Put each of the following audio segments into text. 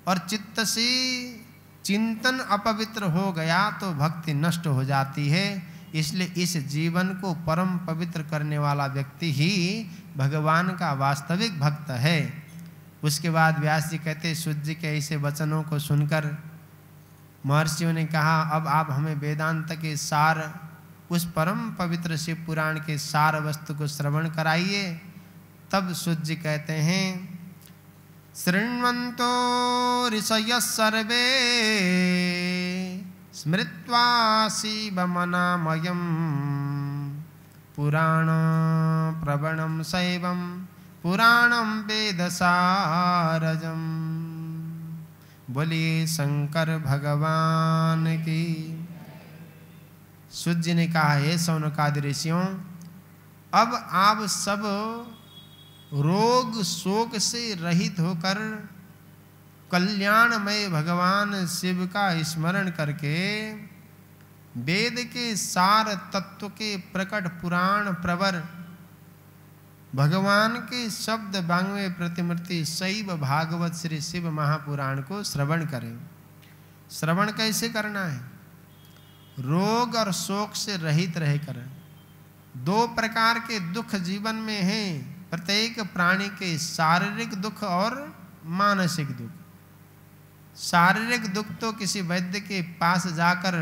और चित्त से चिंतन अपवित्र हो गया तो भक्ति नष्ट हो जाती है। इसलिए इस जीवन को परम पवित्र करने वाला व्यक्ति ही भगवान का वास्तविक भक्त है। उसके बाद व्यास जी कहते, सूत जी के ऐसे वचनों को सुनकर महर्षियों ने कहा, अब आप हमें वेदांत के सार, उस परम पवित्र शिव पुराण के सार वस्तु को श्रवण कराइए। तब सूत जी कहते हैं, शृण्वन्तो ऋषयः सर्वे स्मृत्वा शिवमनामयं पुराण प्रवणं शैवं पुराणं वेदसारजम्। बोलिए शंकर भगवान की। सूत जी ने कहा, हे शौनकादि ऋषियों, अब आप सब रोग शोक से रहित होकर कल्याणमय भगवान शिव का स्मरण करके वेद के सार तत्व के प्रकट पुराण प्रवर भगवान के शब्द वांग्मय प्रतिमूर्ति शैव भागवत श्री शिव महापुराण को श्रवण करें। श्रवण कैसे करना है? रोग और शोक से रहित रहकर। दो प्रकार के दुख जीवन में हैं, प्रत्येक प्राणी के, शारीरिक दुख और मानसिक दुख। शारीरिक दुख तो किसी वैद्य के पास जाकर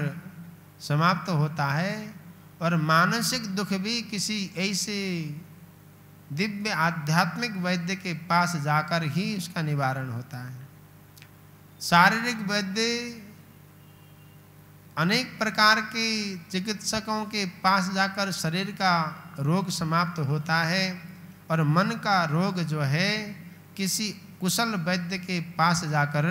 समाप्त होता है, और मानसिक दुख भी किसी ऐसे दिव्य आध्यात्मिक वैद्य के पास जाकर ही उसका निवारण होता है। शारीरिक वैद्य अनेक प्रकार के चिकित्सकों के पास जाकर शरीर का रोग समाप्त होता है, और मन का रोग जो है किसी कुशल वैद्य के पास जाकर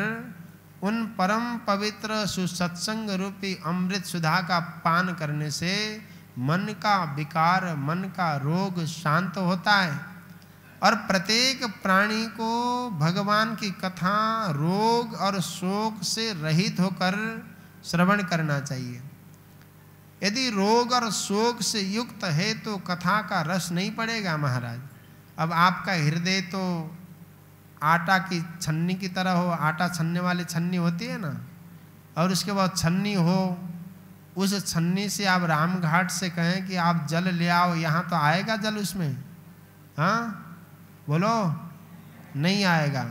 उन परम पवित्र सुसत्संग रूपी अमृत सुधा का पान करने से मन का विकार, मन का रोग शांत होता है। और प्रत्येक प्राणी को भगवान की कथा रोग और शोक से रहित होकर श्रवण करना चाहिए। यदि रोग और शोक से युक्त है तो कथा का रस नहीं पड़ेगा महाराज। अब आपका हृदय तो आटा की छन्नी की तरह हो, आटा छन्ने वाली छन्नी होती है ना, और उसके बाद छन्नी हो, उस छन्नी से आप रामघाट से कहें कि आप जल ले आओ, यहाँ तो आएगा जल उसमें? हाँ बोलो, नहीं आएगा।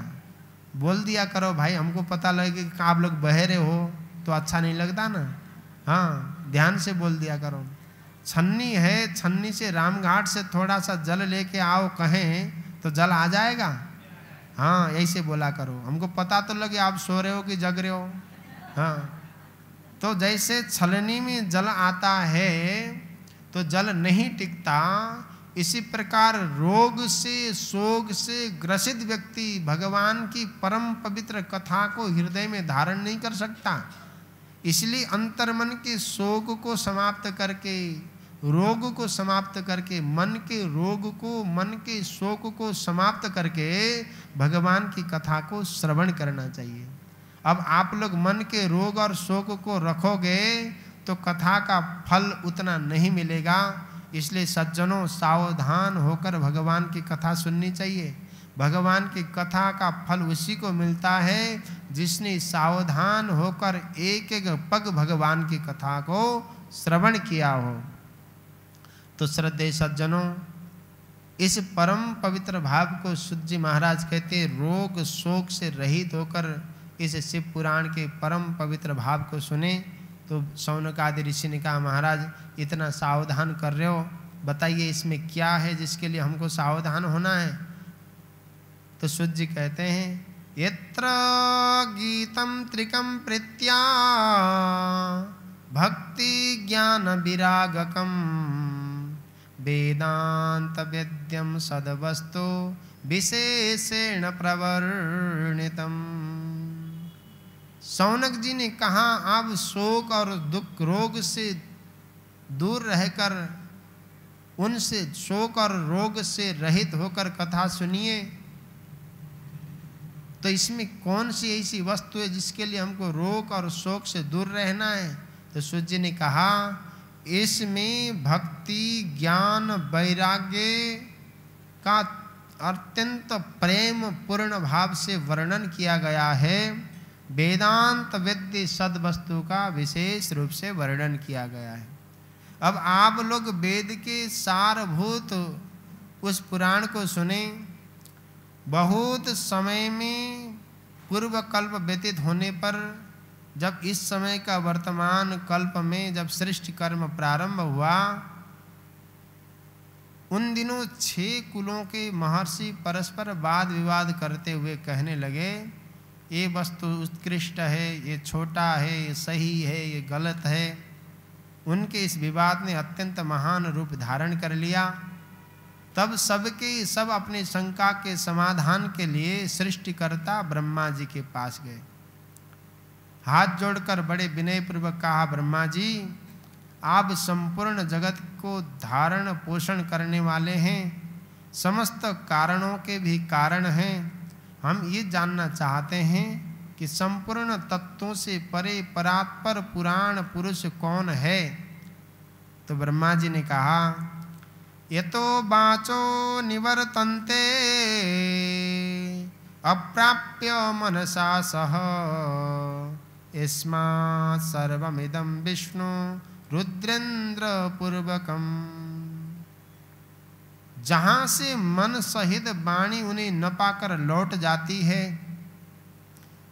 बोल दिया करो भाई, हमको पता लगे कि आप लोग बहरे हो तो अच्छा नहीं लगता ना। हाँ, ध्यान से बोल दिया करो। छन्नी है, छन्नी से रामघाट से थोड़ा सा जल लेके आओ कहें तो जल आ जाएगा। हाँ, ऐसे बोला करो, हमको पता तो लगे आप सो रहे हो कि जग रहे हो। हाँ, तो जैसे छलनी में जल आता है तो जल नहीं टिकता, इसी प्रकार रोग से शोक से ग्रसित व्यक्ति भगवान की परम पवित्र कथा को हृदय में धारण नहीं कर सकता। इसलिए अंतर्मन के शोक को समाप्त करके, रोग को समाप्त करके, मन के रोग को, मन के शोक को समाप्त करके भगवान की कथा को श्रवण करना चाहिए। अब आप लोग मन के रोग और शोक को रखोगे तो कथा का फल उतना नहीं मिलेगा। इसलिए सज्जनों, सावधान होकर भगवान की कथा सुननी चाहिए। भगवान की कथा का फल उसी को मिलता है जिसने सावधान होकर एक एक पग भगवान की कथा को श्रवण किया हो। तो श्रद्धेय सज्जनों, इस परम पवित्र भाव को सूत जी महाराज कहते, रोग शोक से रहित होकर इस शिव पुराण के परम पवित्र भाव को सुने। तो शौनकादि ऋषि ने कहा, महाराज इतना सावधान कर रहे हो, बताइए इसमें क्या है जिसके लिए हमको सावधान होना है? तो सूत जी कहते हैं, यत्र गीतम त्रिकम प्रीत्या भक्ति ज्ञान विरागकम वेदांत वेद्यम सदवस्तु विशेषेण प्रवर्णितम। शौनक जी ने कहा, आप शोक और दुख रोग से दूर रहकर, उनसे शोक और रोग से रहित होकर कथा सुनिए। तो इसमें कौन सी ऐसी वस्तु है जिसके लिए हमको रोग और शोक से दूर रहना है? तो सूत जी ने कहा, इसमें भक्ति ज्ञान वैराग्य का अत्यंत प्रेम पूर्ण भाव से वर्णन किया गया है। वेदांत वेद्य सद वस्तु का विशेष रूप से वर्णन किया गया है। अब आप लोग वेद के सारभूत उस पुराण को सुने। बहुत समय में पूर्व कल्प व्यतीत होने पर जब इस समय का वर्तमान कल्प में जब सृष्टि कर्म प्रारंभ हुआ, उन दिनों 6 कुलों के महर्षि परस्पर वाद विवाद करते हुए कहने लगे, ये वस्तु उत्कृष्ट है, ये छोटा है, ये सही है, ये गलत है। उनके इस विवाद ने अत्यंत महान रूप धारण कर लिया। तब सबके सब अपनी शंका के समाधान के लिए सृष्टिकर्ता ब्रह्मा जी के पास गए। हाथ जोड़कर बड़े विनय पूर्वक कहा, ब्रह्मा जी, आप संपूर्ण जगत को धारण पोषण करने वाले हैं, समस्त कारणों के भी कारण हैं। हम ये जानना चाहते हैं कि संपूर्ण तत्वों से परे परात्पर पुराण पुरुष कौन है। तो ब्रह्मा जी ने कहा, यतो वाचो निवर्तन्ते अप्राप्य मनसा सह यस्मात् सर्वमिदं विष्णु रुद्रेन्द्र पूर्वकम। जहाँ से मन सहित वाणी उन्हें न पाकर लौट जाती है,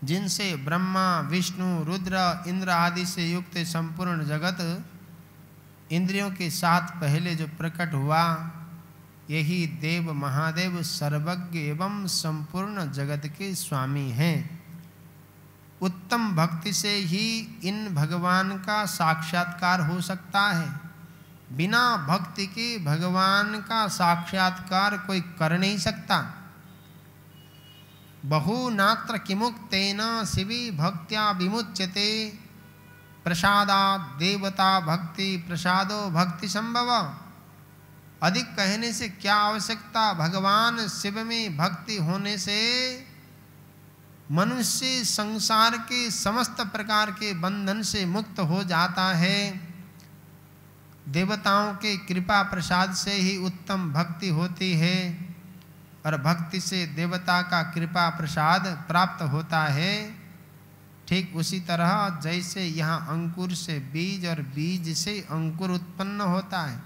जिनसे ब्रह्मा विष्णु रुद्र इंद्र आदि से युक्त संपूर्ण जगत इंद्रियों के साथ पहले जो प्रकट हुआ, यही देव महादेव सर्वज्ञ एवं संपूर्ण जगत के स्वामी हैं। उत्तम भक्ति से ही इन भगवान का साक्षात्कार हो सकता है। बिना भक्ति के भगवान का साक्षात्कार कोई कर नहीं सकता। बहुनात्र किमुक्तेन शिवी भक्त्या विमुच्यते प्रसादात् देवता भक्ति प्रसादो भक्ति संभव। अधिक कहने से क्या आवश्यकता, भगवान शिव में भक्ति होने से मनुष्य संसार के समस्त प्रकार के बंधन से मुक्त हो जाता है। देवताओं के कृपा प्रसाद से ही उत्तम भक्ति होती है और भक्ति से देवता का कृपा प्रसाद प्राप्त होता है। ठीक उसी तरह जैसे यहाँ अंकुर से बीज और बीज से अंकुर उत्पन्न होता है।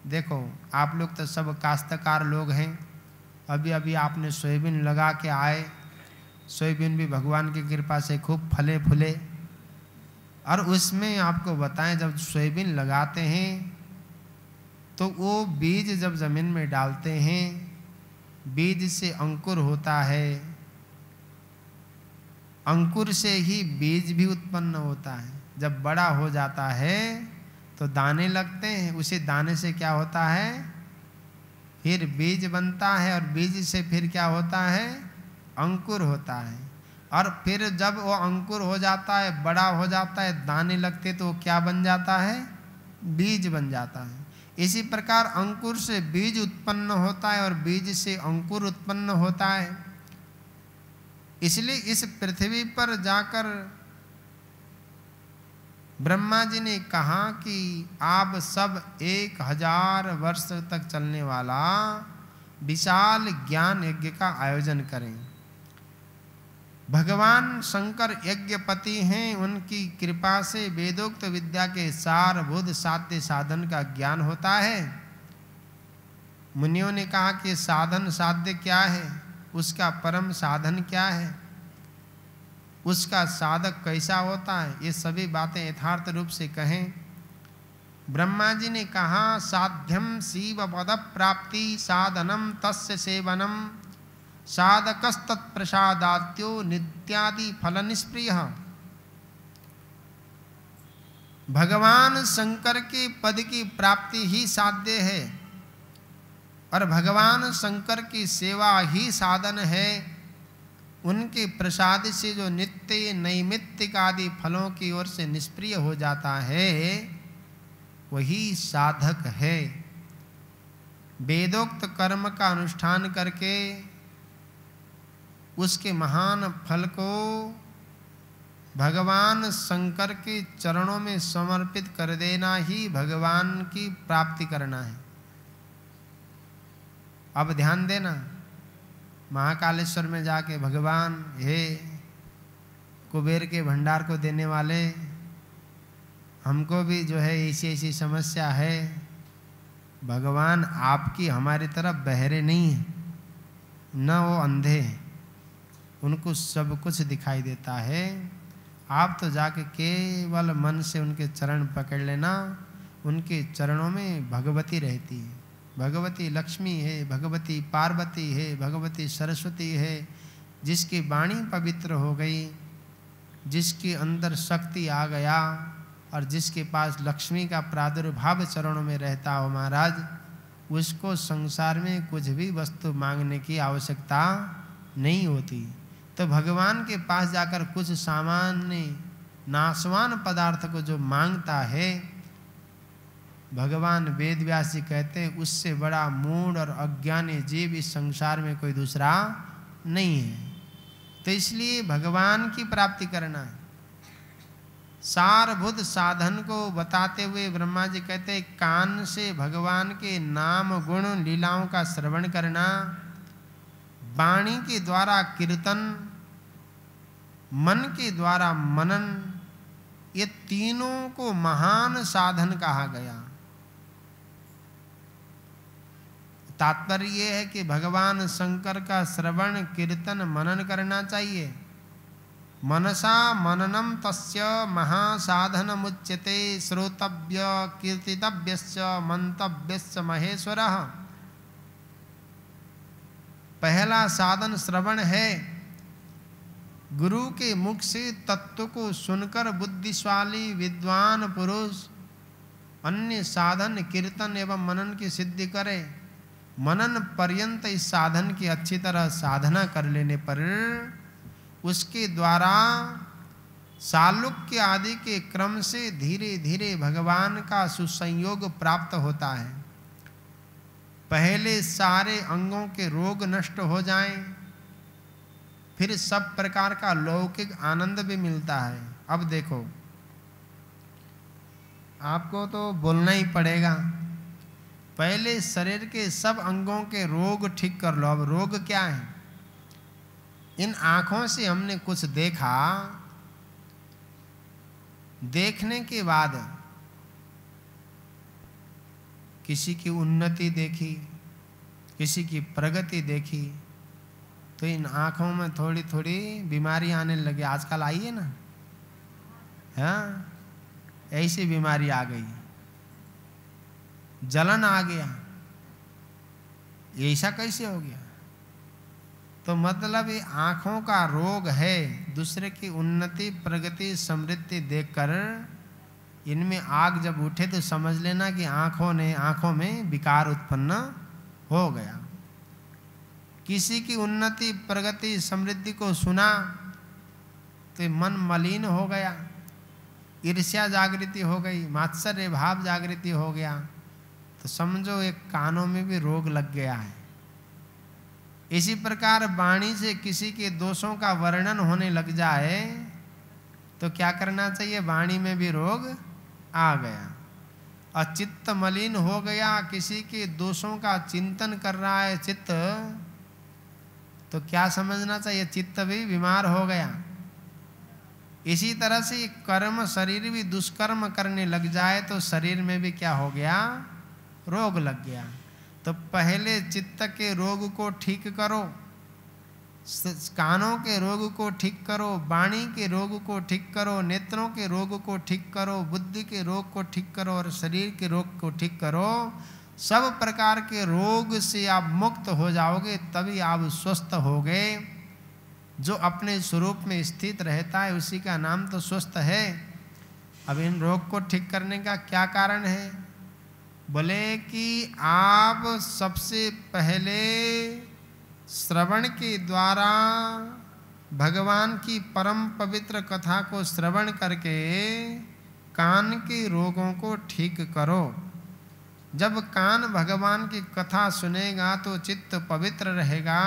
देखो, आप लोग तो सब काश्तकार लोग हैं। अभी अभी आपने सोयाबीन लगा के आए, सोयाबीन भी भगवान की कृपा से खूब फले फूले। और उसमें आपको बताएं, जब सोयाबीन लगाते हैं तो वो बीज जब ज़मीन में डालते हैं, बीज से अंकुर होता है, अंकुर से ही बीज भी उत्पन्न होता है। जब बड़ा हो जाता है तो दाने लगते हैं, उसी दाने से क्या होता है, फिर बीज बनता है और बीज से फिर क्या होता है, अंकुर होता है। और फिर जब वो अंकुर हो जाता है, बड़ा हो जाता है, दाने लगते तो वो क्या बन जाता है, बीज बन जाता है। इसी प्रकार अंकुर से बीज उत्पन्न होता है और बीज से अंकुर उत्पन्न होता है। इसलिए इस पृथ्वी पर जाकर ब्रह्मा जी ने कहा कि आप सब 1000 वर्ष तक चलने वाला विशाल ज्ञान यज्ञ का आयोजन करें। भगवान शंकर यज्ञपति हैं, उनकी कृपा से वेदोक्त विद्या के सारभूत साध्य साधन का ज्ञान होता है। मुनियों ने कहा कि साधन साध्य क्या है, उसका परम साधन क्या है, उसका साधक कैसा होता है, ये सभी बातें यथार्थ रूप से कहें। ब्रह्मा जी ने कहा, साध्यम शिव पद प्राप्ति साधनम तस्य सेवनम साधकस्तत्प्रसादात्यो नित्यादि फल निष्प्रिय। भगवान शंकर के पद की प्राप्ति ही साध्य है और भगवान शंकर की सेवा ही साधन है। उनके प्रसाद से जो नित्य नैमित्तिक आदि फलों की ओर से निष्प्रिय हो जाता है, वही साधक है। वेदोक्त कर्म का अनुष्ठान करके उसके महान फल को भगवान शंकर के चरणों में समर्पित कर देना ही भगवान की प्राप्ति करना है। अब ध्यान देना, महाकालेश्वर में जाके भगवान, हे कुबेर के भंडार को देने वाले, हमको भी जो है ऐसी ऐसी समस्या है। भगवान आपकी हमारी तरफ बहरे नहीं है, न वो अंधे हैं, उनको सब कुछ दिखाई देता है। आप तो जाके केवल मन से उनके चरण पकड़ लेना, उनके चरणों में भगवती रहती है। भगवती लक्ष्मी है, भगवती पार्वती है, भगवती सरस्वती है। जिसकी वाणी पवित्र हो गई, जिसके अंदर शक्ति आ गया और जिसके पास लक्ष्मी का प्रादुर्भाव चरणों में रहता हो महाराज, उसको संसार में कुछ भी वस्तु मांगने की आवश्यकता नहीं होती। तो भगवान के पास जाकर कुछ सामान्य नाशवान पदार्थ को जो मांगता है, भगवान वेद व्यास जी कहते हैं उससे बड़ा मूढ़ और अज्ञानी जीव इस संसार में कोई दूसरा नहीं है। तो इसलिए भगवान की प्राप्ति करना है। सारभूत साधन को बताते हुए ब्रह्मा जी कहते हैं कान से भगवान के नाम गुण लीलाओं का श्रवण करना, वाणी के द्वारा कीर्तन, मन के द्वारा मनन, ये तीनों को महान साधन कहा गया। तात्पर्य ये है कि भगवान शंकर का श्रवण कीर्तन मनन करना चाहिए। मनसा मननम तस्य महासाधन मुच्यते श्रोतव्य कीर्तितव्यस्य मंतव्यस्य महेश्वरः। पहला साधन श्रवण है। गुरु के मुख से तत्व को सुनकर बुद्धिशाली विद्वान पुरुष अन्य साधन कीर्तन एवं मनन की सिद्धि करे। मनन पर्यंत इस साधन की अच्छी तरह साधना कर लेने पर उसके द्वारा सालुक्य आदि के क्रम से धीरे धीरे भगवान का सुसंयोग प्राप्त होता है। पहले सारे अंगों के रोग नष्ट हो जाएं, फिर सब प्रकार का लौकिक आनंद भी मिलता है। अब देखो, आपको तो बोलना ही पड़ेगा, पहले शरीर के सब अंगों के रोग ठीक कर लो। अब रोग क्या है? इन आँखों से हमने कुछ देखा, देखने के बाद किसी की उन्नति देखी, किसी की प्रगति देखी, तो इन आँखों में थोड़ी थोड़ी बीमारी आने लगी। आजकल आई है ना, हाँ, ऐसी बीमारी आ गई, जलन आ गया, ऐसा कैसे हो गया? तो मतलब ये आँखों का रोग है। दूसरे की उन्नति प्रगति समृद्धि देखकर इनमें आग जब उठे तो समझ लेना कि आँखों में विकार उत्पन्न हो गया। किसी की उन्नति प्रगति समृद्धि को सुना तो मन मलिन हो गया, ईर्ष्या जागृति हो गई, मात्सर्य भाव जागृति हो गया, तो समझो एक कानों में भी रोग लग गया है। इसी प्रकार वाणी से किसी के दोषों का वर्णन होने लग जाए तो क्या करना चाहिए? वाणी में भी रोग आ गया। और चित्त मलिन हो गया, किसी के दोषों का चिंतन कर रहा है चित्त, तो क्या समझना चाहिए? चित्त भी बीमार हो गया। इसी तरह से कर्म शरीर भी दुष्कर्म करने लग जाए तो शरीर में भी क्या हो गया? रोग लग गया। तो पहले चित्त के रोग को ठीक करो, कानों के रोग को ठीक करो, वाणी के रोग को ठीक करो, नेत्रों के रोग को ठीक करो, बुद्धि के रोग को ठीक करो और शरीर के रोग को ठीक करो। सब प्रकार के रोग से आप मुक्त हो जाओगे, तभी आप स्वस्थ होगे। जो अपने स्वरूप में स्थित रहता है उसी का नाम तो स्वस्थ है। अब इन रोग को ठीक करने का क्या कारण है? बोले कि आप सबसे पहले श्रवण के द्वारा भगवान की परम पवित्र कथा को श्रवण करके कान के रोगों को ठीक करो। जब कान भगवान की कथा सुनेगा तो चित्त पवित्र रहेगा।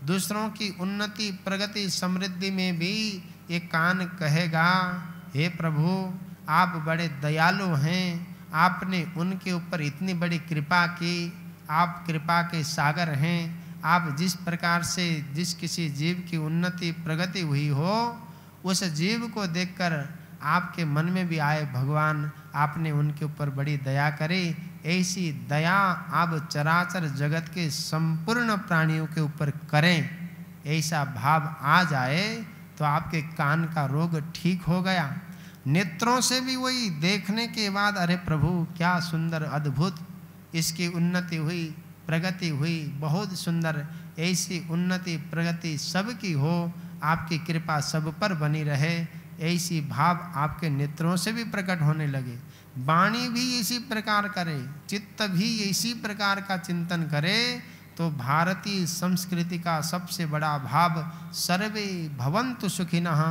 दूसरों की उन्नति प्रगति समृद्धि में भी ये कान कहेगा, हे प्रभु आप बड़े दयालु हैं, आपने उनके ऊपर इतनी बड़ी कृपा की, आप कृपा के सागर हैं। आप जिस प्रकार से जिस किसी जीव की उन्नति प्रगति हुई हो, उस जीव को देखकर आपके मन में भी आए भगवान, आपने उनके ऊपर बड़ी दया करी। ऐसी दया आप चराचर जगत के संपूर्ण प्राणियों के ऊपर करें, ऐसा भाव आ जाए तो आपके कान का रोग ठीक हो गया। नेत्रों से भी वही देखने के बाद, अरे प्रभु क्या सुंदर अद्भुत इसकी उन्नति हुई, प्रगति हुई, बहुत सुंदर। ऐसी उन्नति प्रगति सबकी हो, आपकी कृपा सब पर बनी रहे, ऐसी भाव आपके नेत्रों से भी प्रकट होने लगे। वाणी भी इसी प्रकार करे, चित्त भी इसी प्रकार का चिंतन करे, तो भारतीय संस्कृति का सबसे बड़ा भाव सर्वे भवन्तु सुखिनः,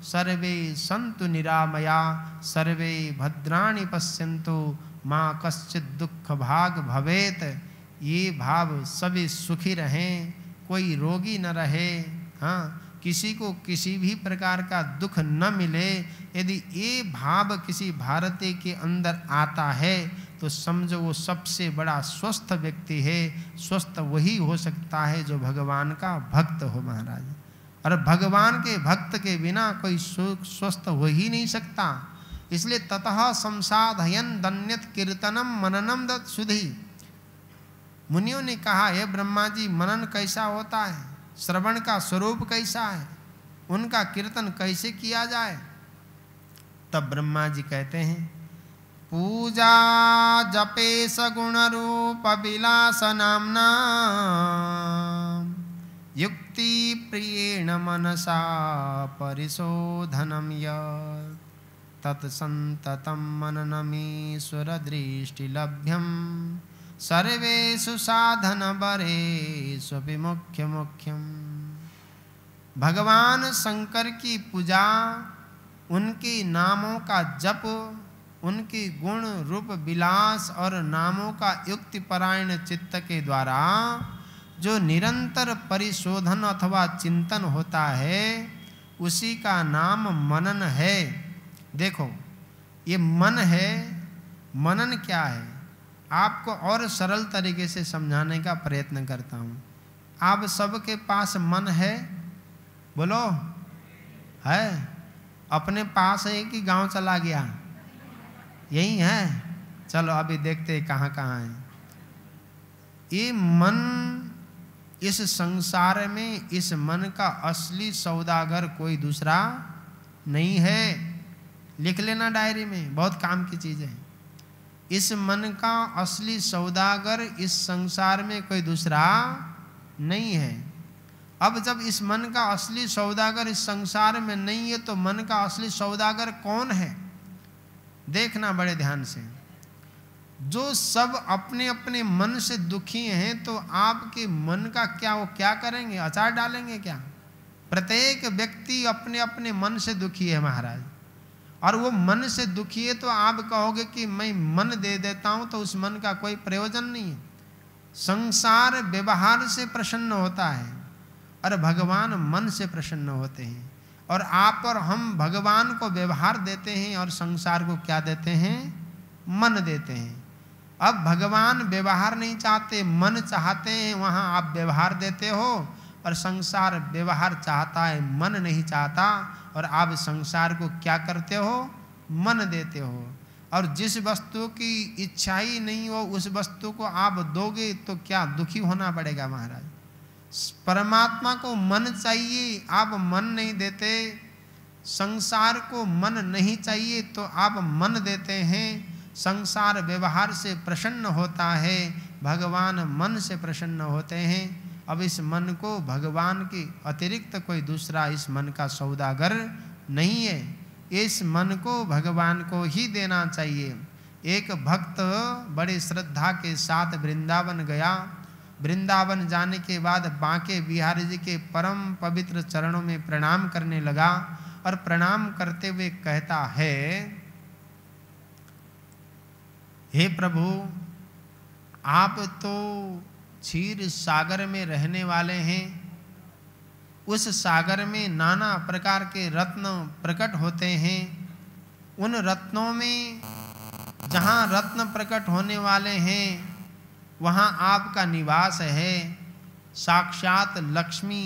सर्वे सन्तु निरामया, सर्वे भद्राणि पश्यन्तु, माँ कश्चित् दुख भाग भवेत। ये भाव सभी सुखी रहें, कोई रोगी न रहे, हाँ, किसी को किसी भी प्रकार का दुख न मिले। यदि ये भाव किसी भारतीय के अंदर आता है तो समझो वो सबसे बड़ा स्वस्थ व्यक्ति है। स्वस्थ वही हो सकता है जो भगवान का भक्त हो महाराज, और भगवान के भक्त के बिना कोई स्वस्थ हो ही नहीं सकता। इसलिए ततः संसाधयन दन्यत कीर्तनम मननम दत् सुधि। मुनियों ने कहा, हे ब्रह्मा जी, मनन कैसा होता है, श्रवण का स्वरूप कैसा है, उनका कीर्तन कैसे किया जाए? तब ब्रह्मा जी कहते हैं, पूजा जपे सगुण रूप विलास नामना, युक्ति प्रियेण मनसा परिशोधनम यत्, तत्संततं मननमीश्वर दृष्टि लभ्यम, सर्वेषु साधन बरेषु विमुख्य मुख्यम। भगवान शंकर की पूजा, उनके नामों का जप, उनके गुण रूप विलास और नामों का युक्ति परायण चित्त के द्वारा जो निरंतर परिशोधन अथवा चिंतन होता है, उसी का नाम मनन है। देखो, ये मन है, मनन क्या है, आपको और सरल तरीके से समझाने का प्रयत्न करता हूँ। आप सबके पास मन है? बोलो, है? अपने पास है कि गांव चला गया? यही है? चलो अभी देखते हैं कहाँ कहाँ है। ये मन, इस संसार में इस मन का असली सौदागर कोई दूसरा नहीं है। लिख लेना डायरी में, बहुत काम की चीज़ है। इस मन का असली सौदागर इस संसार में कोई दूसरा नहीं है। अब जब इस मन का असली सौदागर इस संसार में नहीं है, तो मन का असली सौदागर कौन है? देखना बड़े ध्यान से। जो सब अपने अपने मन से दुखी हैं, तो आपके मन का क्या वो क्या करेंगे? अचार डालेंगे क्या? प्रत्येक व्यक्ति अपने अपने मन से दुखी है महाराज, और वो मन से दुखी है तो आप कहोगे कि मैं मन दे देता हूं, तो उस मन का कोई प्रयोजन नहीं है। संसार व्यवहार से प्रसन्न होता है और भगवान मन से प्रसन्न होते हैं, और आप और हम भगवान को व्यवहार देते हैं और संसार को क्या देते हैं? मन देते हैं। अब भगवान व्यवहार नहीं चाहते, मन चाहते हैं, वहाँ आप व्यवहार देते हो, और संसार व्यवहार चाहता है, मन नहीं चाहता, और आप संसार को क्या करते हो? मन देते हो। और जिस वस्तु की इच्छा ही नहीं हो, उस वस्तु को आप दोगे तो क्या दुखी होना पड़ेगा महाराज। परमात्मा को मन चाहिए, आप मन नहीं देते। संसार को मन नहीं चाहिए तो आप मन देते हैं। संसार व्यवहार से प्रसन्न होता है, भगवान मन से प्रसन्न होते हैं। अब इस मन को भगवान के अतिरिक्त कोई दूसरा इस मन का सौदागर नहीं है। इस मन को भगवान को ही देना चाहिए। एक भक्त बड़े श्रद्धा के साथ वृंदावन गया। वृंदावन जाने के बाद बांके बिहारी जी के परम पवित्र चरणों में प्रणाम करने लगा, और प्रणाम करते हुए कहता है, हे प्रभु, आप तो क्षीर सागर में रहने वाले हैं। उस सागर में नाना प्रकार के रत्न प्रकट होते हैं। उन रत्नों में जहाँ रत्न प्रकट होने वाले हैं, वहाँ आपका निवास है। साक्षात लक्ष्मी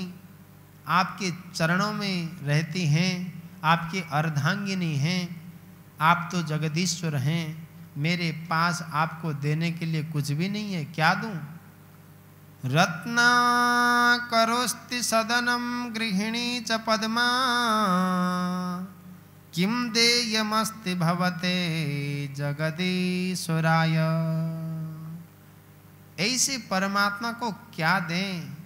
आपके चरणों में रहती हैं, आपकी अर्धांगिनी हैं। आप तो जगदीश्वर हैं, मेरे पास आपको देने के लिए कुछ भी नहीं है, क्या दूं? रत्ना करोस्ति सदनम गृहिणी च पद्मा, किम देयमस्ति भवते जगदीश्वराय। ऐसे परमात्मा को क्या दें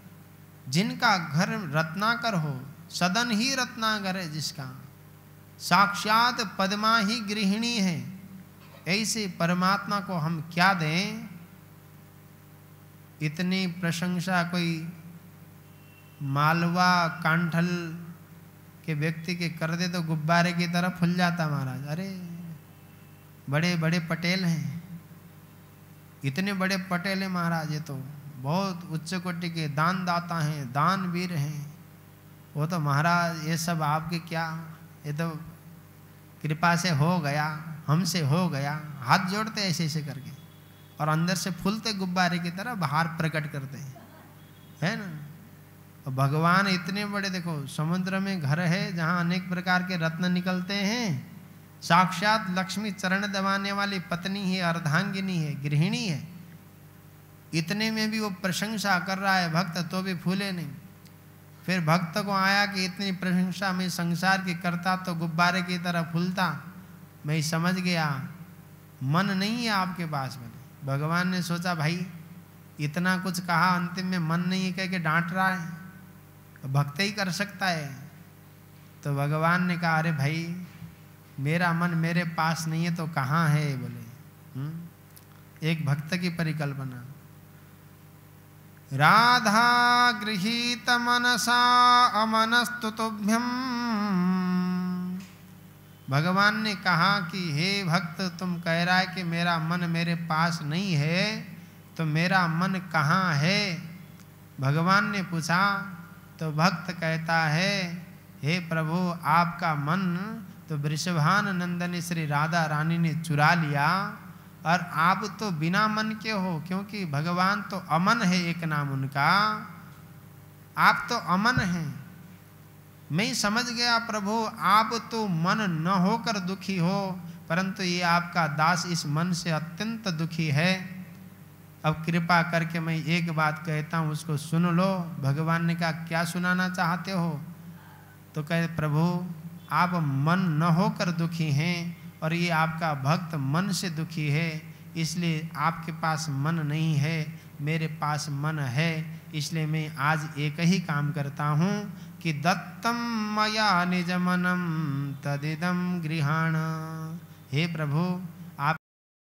जिनका घर रत्नाकर हो, सदन ही रत्नाकर है जिसका, साक्षात पद्मा ही गृहिणी है। ऐसे परमात्मा को हम क्या दें? इतनी प्रशंसा कोई मालवा कांठल के व्यक्ति के कर दे तो गुब्बारे की तरह फूल जाता महाराज। अरे बड़े बड़े पटेल हैं, इतने बड़े पटेल हैं महाराज, ये तो बहुत उच्च कोटि के दान दाता हैं, दानवीर हैं। वो तो महाराज ये सब आपके क्या, ये तो कृपा से हो गया, हमसे हो गया। हाथ जोड़ते ऐसे ऐसे करके और अंदर से फूलते गुब्बारे की तरह बाहर प्रकट करते हैं, है ना। और भगवान इतने बड़े, देखो समुद्र में घर है जहाँ अनेक प्रकार के रत्न निकलते हैं। साक्षात लक्ष्मी चरण दबाने वाली पत्नी है, अर्धांगिनी है, गृहिणी है। इतने में भी वो प्रशंसा कर रहा है भक्त, तो भी फूले नहीं। फिर भक्त को आया कि इतनी प्रशंसा में संसार की करता तो गुब्बारे की तरह फूलता। मैं समझ गया मन नहीं है आपके पास में। भगवान ने सोचा भाई इतना कुछ कहा, अंतिम में मन नहीं है कह के डांट रहा है, भक्त ही कर सकता है। तो भगवान ने कहा अरे भाई मेरा मन मेरे पास नहीं है तो कहाँ है बोले। एक भक्त की परिकल्पना, राधा गृहीत मनसा अमनस्तु तुभ्यम। भगवान ने कहा कि हे भक्त तुम कह रहा है कि मेरा मन मेरे पास नहीं है, तो मेरा मन कहाँ है? भगवान ने पूछा तो भक्त कहता है हे प्रभु आपका मन तो वृषभान नंदनी श्री राधा रानी ने चुरा लिया, और आप तो बिना मन के हो, क्योंकि भगवान तो अमन है, एक नाम उनका। आप तो अमन हैं। मैं समझ गया प्रभु आप तो मन न होकर दुखी हो, परंतु ये आपका दास इस मन से अत्यंत दुखी है। अब कृपा करके मैं एक बात कहता हूँ उसको सुन लो। भगवान ने कहा क्या सुनाना चाहते हो? तो कहे प्रभु आप मन न होकर दुखी हैं और ये आपका भक्त मन से दुखी है, इसलिए आपके पास मन नहीं है, मेरे पास मन है। इसलिए मैं आज एक ही काम करता हूँ कि दत्तम मया निज मनम तदिदम गृहाण। हे प्रभु